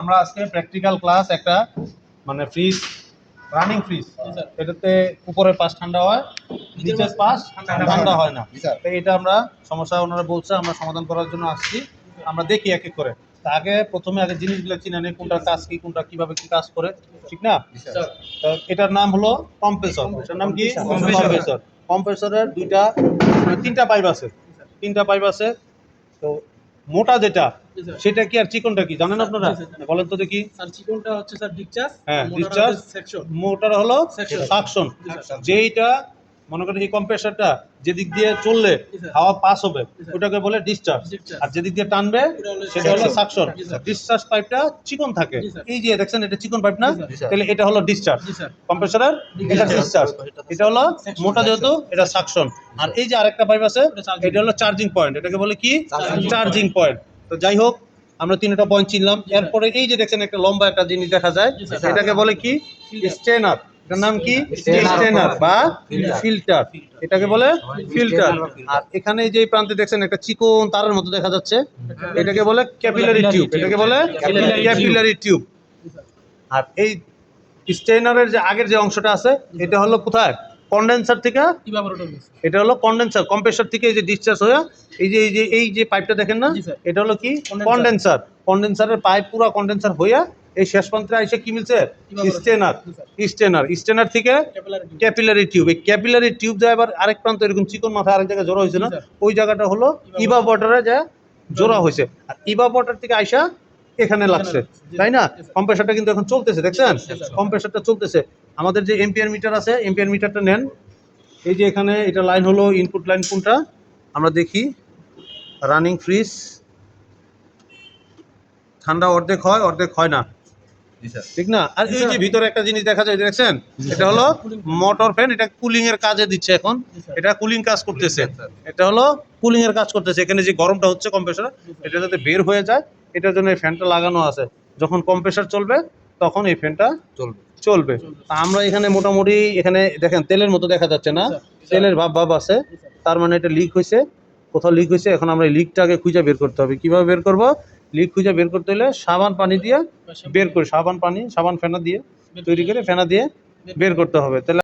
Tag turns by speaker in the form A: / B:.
A: আমরা আজকে practical class একটা মানে ফ্রিজ রানিং ফ্রিজ এটাতে উপরের পাশ ঠান্ডা হয় নিচের পাশ ঠান্ডা হয় না। তো এটা আমরা সমস্যা ওনারা বলছে আমরা সমাধান করার জন্য আসছি। আমরা দেখি এক এক করে। আগে প্রথমে জিনিসগুলো চিনে নেই কোনটা কাজ কি কোনটা কিভাবে কি কাজ করে, ঠিক না? তো এটার নাম হলো কম্প্রেসর। এটার নাম কি? কম্প্রেসর। কম্প্রেসরের তিনটা পাইপ আছে। তো মোটা যেটা সেটা কি আর চিকনটা কি জানেন আপনারা? বলেন তো দেখি।
B: স্যার চিকনটা হচ্ছে স্যার ডিসচার্জ,
A: হ্যাঁ, ডিসচার্জ,
B: সেকশন।
A: মোটার হলো সাকশন। যেইটা মনে করেন এই কম্প্রেসরটা যেদিক দিয়ে চললে হাওয়া পাস হবে ওটাকে বলে ডিসচার্জ, আর যেদিক দিয়ে টানবে সেটা হলো সাকশন। ডিসচার্জ পাইপটা চিকন থাকে, এই যে দেখছেন এটা চিকন পাইপ না, তাহলে এটা হলো ডিসচার্জ। কম্প্রেসরের এটা ডিসচার্জ, এটা হলো মোটা যেহেতু এটা সাকশন। আর এই যে আরেকটা পাইপ আছে এটা হলো চার্জিং পয়েন্ট, এটাকে বলে কি? Charging point. তো যাই হোক আমরা তিনটা পয়েন্ট চিনলাম। এরপরে এই যে দেখছেন একটা লম্বা একটা জিনিস দেখা যায়, এটাকে বলে কি? স্টেনার। এটার নাম কি? স্টেনার বা ফিল্টার, এটাকে বলে ফিল্টার। আর এখানে যে প্রান্তে দেখছেন একটা চিকন তারের মতো দেখা যাচ্ছে, এটাকে বলে ক্যাপিলারি টিউব। এটাকে বলে ক্যাপিলারি টিউব। আর এই স্টেনারের যে আগের যে অংশটা আছে এটা হলো কোথায়? কন্ডেন্সার থেকে। এটা হলো কন্ডেন্সার, কম্প্রেসর থেকে এই যে ডিসচার্জ হয়ে এই যে পাইপটা দেখেন না, এটা হলো কি? কন্ডেন্সার। কন্ডেন্সারের পাইপ পুরো কন্ডেন্সার হইয়া এই শেষ প্রান্তে এসে কি মিলছে? স্টেনার থেকে ক্যাপিলারি টিউব। এই ক্যাপিলারি টিউব যায় আবার আরেক প্রান্ত এরকম চিকন মাথা আরেক জায়গায় জোড়া হয়েছে না, ওই জায়গাটা হলো ইভাপোরেটরে যা জোড়া হয়েছে। আর ইভাপোরেটর থেকে আইসা এখানে লাগছে, তাই না? কম্প্রেসরটা কিন্তু এখন চলতেছে, দেখছেন কম্প্রেসরটা চলতেছে। আমাদের যে এম্পিয়ার মিটার আছে, এম্পিয়ার মিটারটা নেন। এই যে এখানে এটা লাইন হলো ইনপুট লাইন কোনটা আমরা দেখি। রানিং ফ্রিজ ঠান্ডা অর্ধেক হয় না, ঠিক না? আর এই যে ভিতরে একটা জিনিস দেখা যায় দেখছেন, এটা হলো মোটর ফ্যান, এটা কুলিং এর কাজে দিচ্ছে এখন, এটা কুলিং কাজ করতেছে। এটা হলো কুলিং এর কাজ করতেছে। এখানে যে গরমটা হচ্ছে কম্প্রেসর এটা যাতে বের হয়ে যায় এটার জন্য এই ফ্যানটা লাগানো আছে। যখন কম্প্রেসর চলবে তখন এই ফ্যানটা চলবে। আমরা এখানে মোটামুটি এখানে দেখেন তেলের মতো দেখা যাচ্ছে না, তেলের ভাব আছে, তার মানে এটা লিক হয়েছে, কোথাও লিক হয়েছে। এখন আমরা এই লিকটাকে খুঁজে বের করতে হবে। কিভাবে বের করব? লিক খুঁজে বের করতে হলে সাবান পানি দিয়ে বের করে, সাবান ফেনা দিয়ে তৈরি করে ফেনা দিয়ে বের করতে হবে। তাহলে